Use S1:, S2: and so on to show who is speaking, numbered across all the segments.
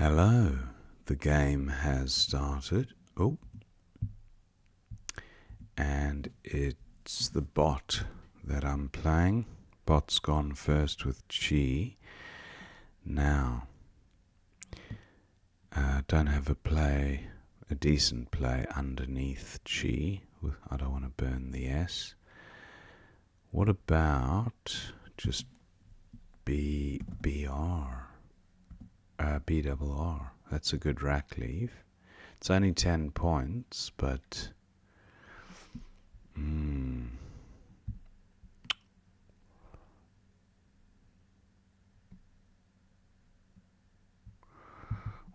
S1: Hello, the game has started. Oh, and it's the bot that I'm playing. Bot's gone first with Chi. Now, don't have a decent play underneath Chi. I don't want to burn the S. What about just BR? BRR. That's a good rack leave. It's only 10 points, but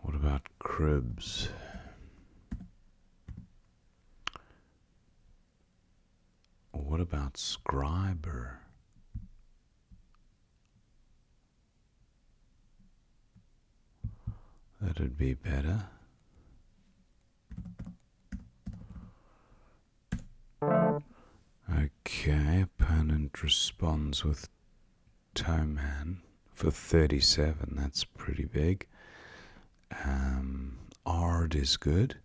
S1: what about cribs? Or what about scriber? That'd be better. Okay, opponent responds with Toeman for 37. That's pretty big. Ard is good.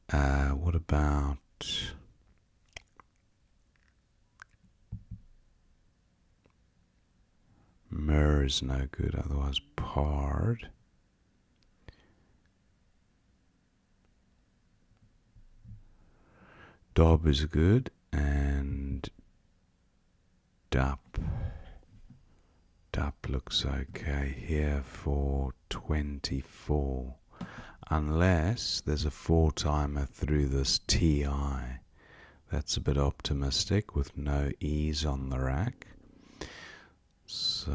S1: What about Mer is no good, otherwise Pard. Dob is good, and Dup. Dup looks okay here for 24. Unless there's a 4-timer through this TI. That's a bit optimistic with no E's on the rack. So,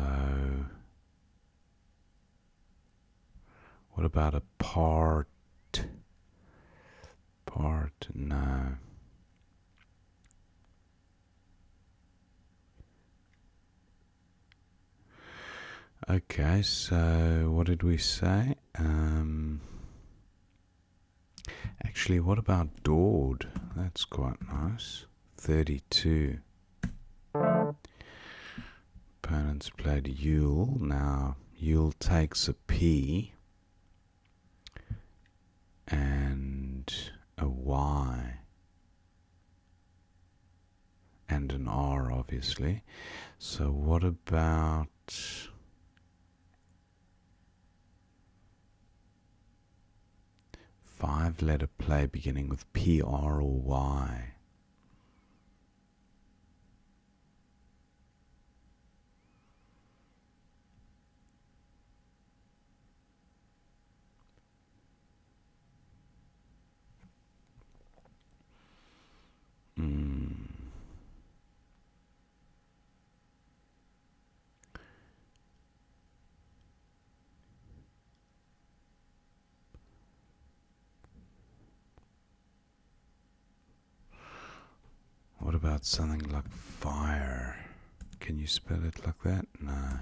S1: what about a part? Part, no. Okay, so what did we say? Actually, what about Dord? That's quite nice. 32. Opponents played Yule. Now, Yule takes a P and a Y. And an R, obviously. So what about 5-letter play beginning with P, R, or Y? What about something like fire? Can you spell it like that? No.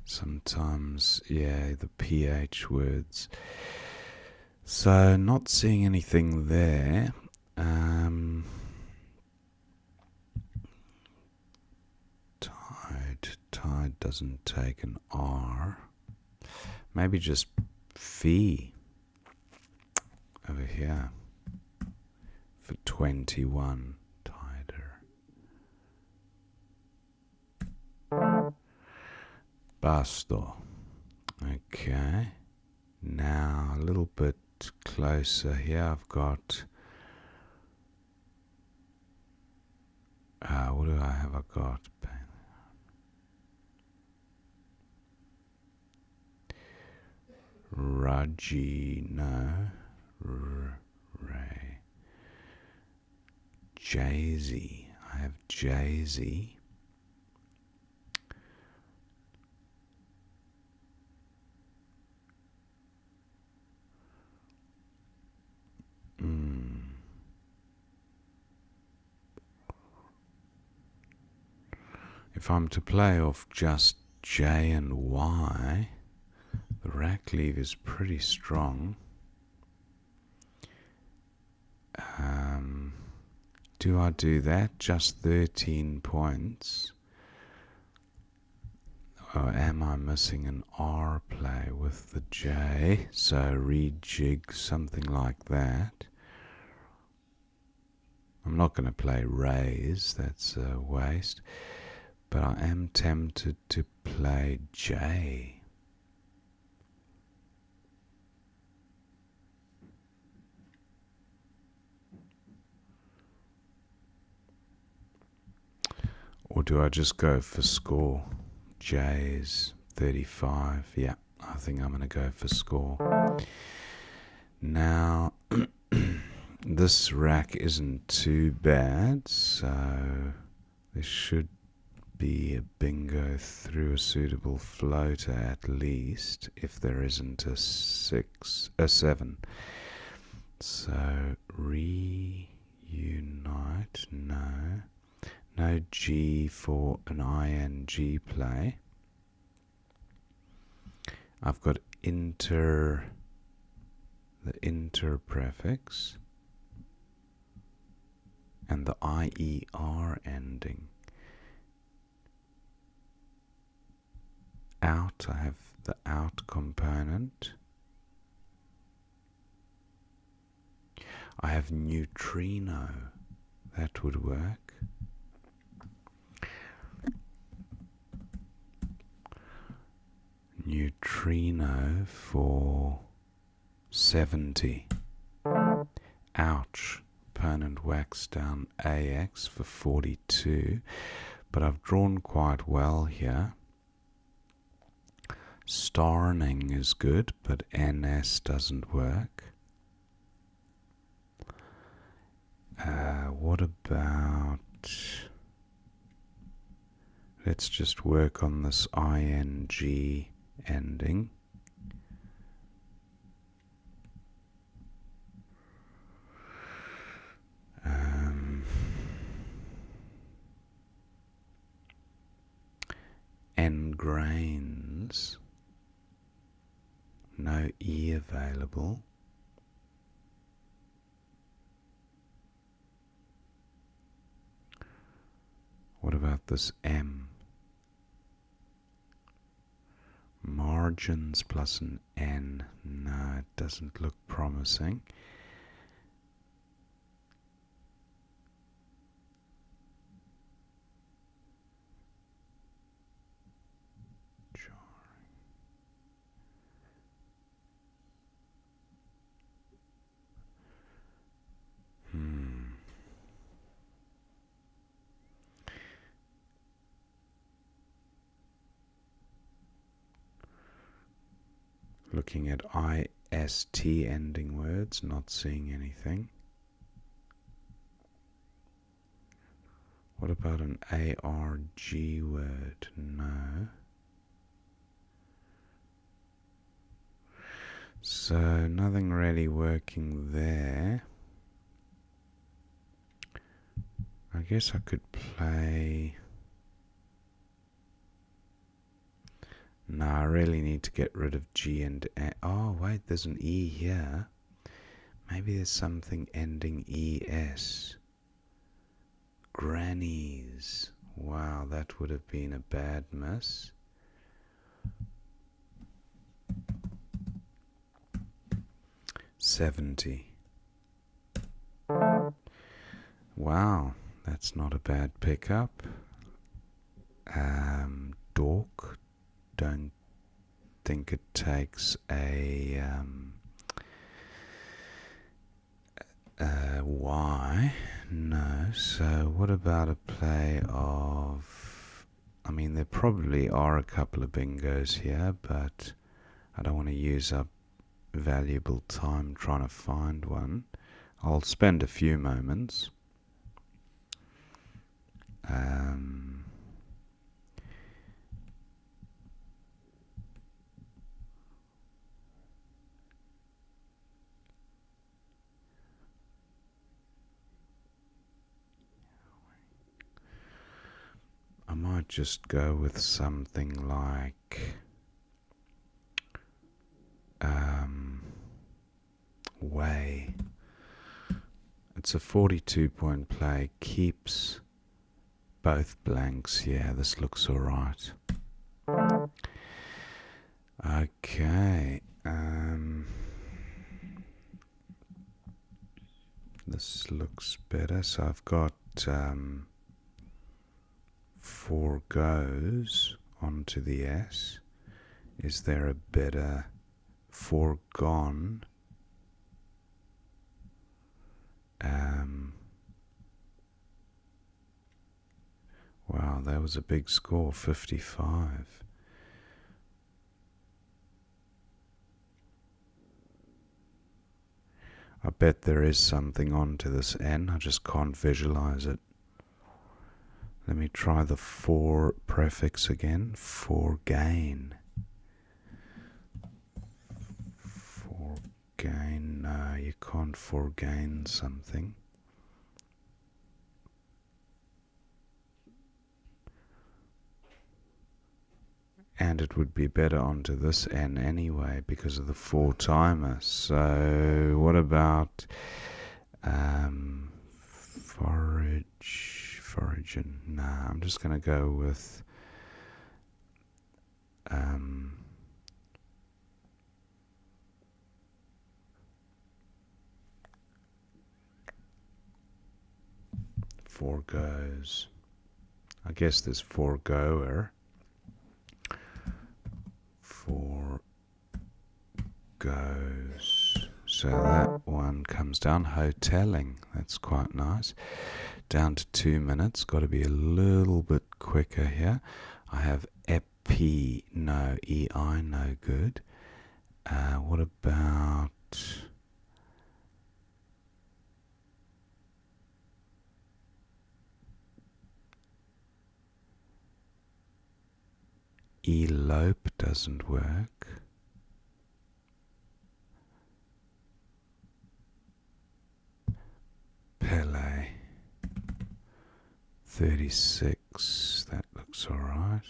S1: Sometimes, yeah, the PH words. So, not seeing anything there. Tide doesn't take an R. Maybe just fee over here for 21. Tider. Basto. Okay. Now a little bit closer here. I've got. What do I have? I got. Raji, no. Ray. Jay-Z. I have Jay-Z. If I'm to play off just J and Y, the rack leave is pretty strong. Do I do that? Just 13 points. Oh, am I missing an R play with the J? So rejig, something like that. I'm not going to play raise, that's a waste. But I am tempted to play J. Or do I just go for score? J is 35. Yeah, I think I'm going to go for score. Now, this rack isn't too bad, so there should be a bingo through a suitable floater at least, if there isn't a 7. So reunite, no. No G for an ing play. I've got the inter prefix, and the IER ending. Out, I have the out component. I have neutrino, that would work. Neutrino for 70. Ouch. Opponent whacks down AX for 42. But I've drawn quite well here. Starning is good, but NS doesn't work. What about... Let's just work on this ING ending. Grains, no E available. What about this M? Margins plus an N. No, it doesn't look promising. Looking at IST ending words, not seeing anything. What about an ARG word? No. So nothing really working there. I guess I could play... No, I really need to get rid of G and A. Oh, wait, there's an E here. Maybe there's something ending ES. Grannies. Wow, that would have been a bad miss. $70. Wow, that's not a bad pickup. Dork. Don't think it takes a Y. No. So what about a play of... I mean, there probably are a couple of bingos here, but I don't want to use up valuable time trying to find one. I'll spend a few moments. I might just go with something like way. It's a 42-point play, keeps both blanks. Yeah, this looks alright. Okay. This looks better. So I've got 4 goes onto the S. Is there a better foregone? Wow, that was a big score, 55. I bet there is something onto this N, I just can't visualize it. Let me try the for prefix again. Forgain. Forgain. No, you can't forgain something. And it would be better onto this N anyway because of the 4-timer. So what about foragin? Nah, I'm just going to go with foregoes. I guess there's foregoer. Foregoes. So that one comes down. Hoteling. That's quite nice. Down to 2 minutes. Got to be a little bit quicker here. I have epi. No, EI. No good. What about elope? Doesn't work. Pele. 36. That looks alright.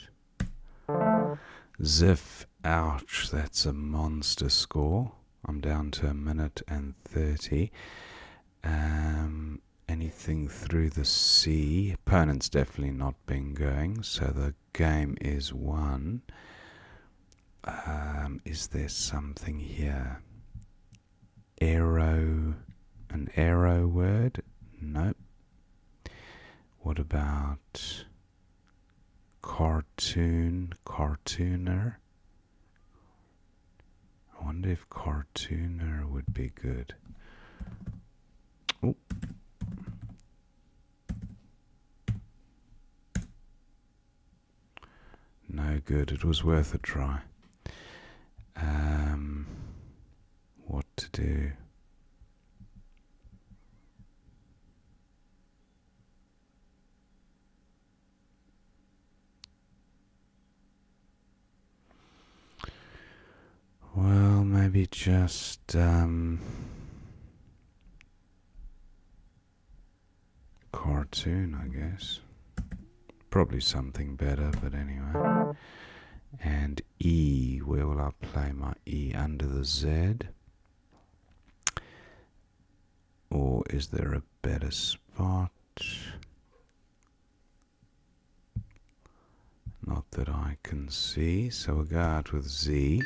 S1: Ziff. Ouch. That's a monster score. I'm down to 1 minute and 30. Anything through the C. Opponent's definitely not been going, so the game is won. Is there something here? Arrow. An arrow word? Nope. What about cartoon? Cartooner? I wonder if cartooner would be good. Oh. No good. It was worth a try. What to do? Well, maybe just cartoon, I guess. Probably something better, but anyway. And E, where will I play my E? Under the Z? Or is there a better spot? Not that I can see, so we'll go out with Z.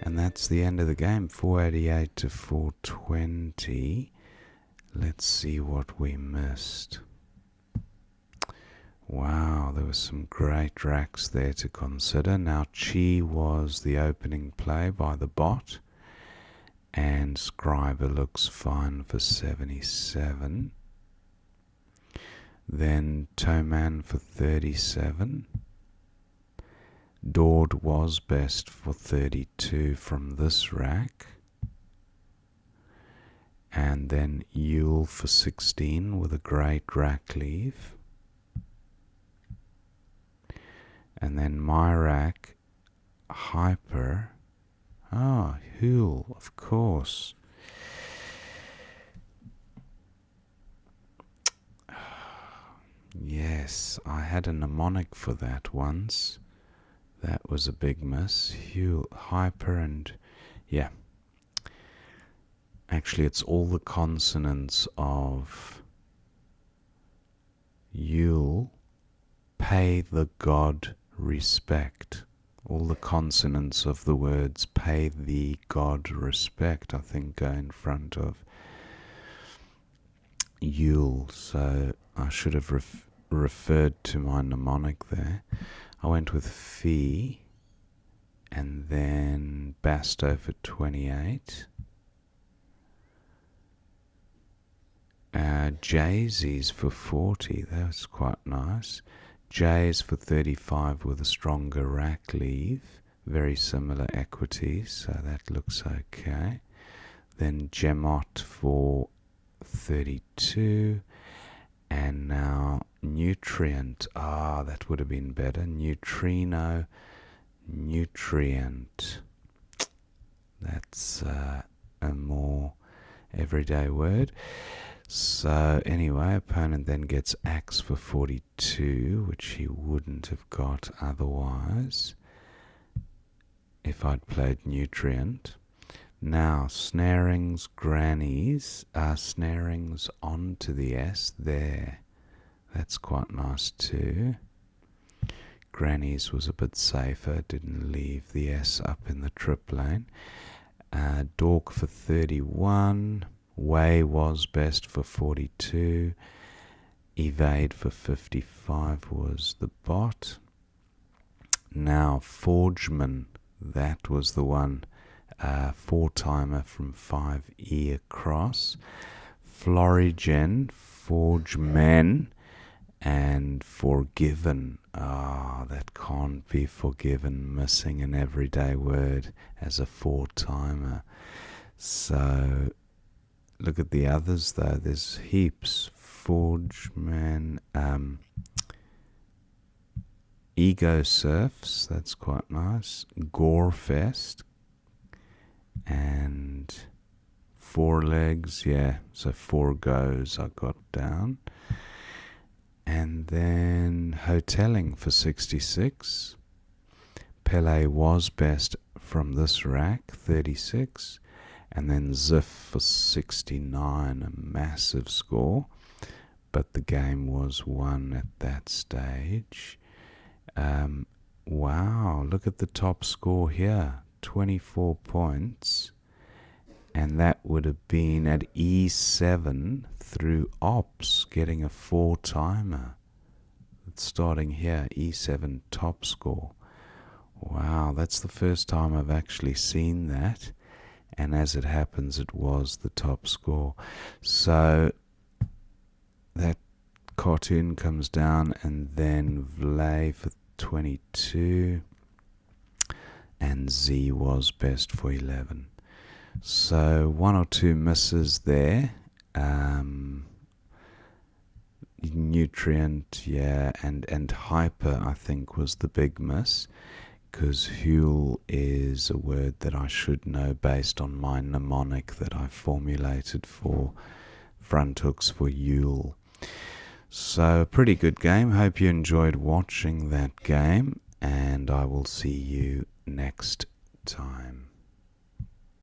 S1: And that's the end of the game, 488 to 420. Let's see what we missed. Wow, there were some great racks there to consider. Now, Chi was the opening play by the bot, and Scriber looks fine for 77. Then Toman for 37. Dord was best for 32 from this rack. And then Yule for 16 with a great rack leave. And then my rack, Hyper. Ah, Hule, of course. Yes, I had a mnemonic for that once. That was a big miss. Hule, Hyper, and yeah. Actually, it's all the consonants of Yule. Pay the god respect. all the consonants of the words pay the god respect, I think, go in front of Yule. So I should have referred to my mnemonic there. I went with Fee, and then Basto for 28. Jay-Z's for 40, that's quite nice. J's for 35 with a stronger rack leave, very similar equities, so that looks okay. Then Gemot for 32, and now Nutrient, that would have been better. Neutrino, Nutrient, that's a more everyday word. So anyway, opponent then gets Axe for 42, which he wouldn't have got otherwise if I'd played Nutrient. Now, snarings, grannies, snarings onto the S there. That's quite nice too. Grannies was a bit safer, didn't leave the S up in the trip lane. Dork for 31. Way was best for 42. Evade for 55 was the bot. Now, Forgeman, that was the one. 4-timer from 5E across. Florigen, Forgemen, and Forgiven. That can't be forgiven, missing an everyday word as a 4-timer. So look at the others though, there's heaps. Forgeman, Ego Surfs, that's quite nice. Gorefest, and Four Legs, yeah, so 4 goes I got down. And then Hoteling for 66. Pele was best from this rack, 36. And then Ziff for 69, a massive score. But the game was won at that stage. Wow, look at the top score here, 24 points. And that would have been at E7 through Ops, getting a 4-timer. Starting here, E7 top score. Wow, that's the first time I've actually seen that. And as it happens, it was the top score. So that cartoon comes down, and then Vlay for 22, and Z was best for 11. So 1 or 2 misses there. Nutrient, yeah, and Hyper, I think, was the big miss, because Huel is a word that I should know based on my mnemonic that I formulated for front hooks for Yule. So a pretty good game. Hope you enjoyed watching that game, and I will see you next time.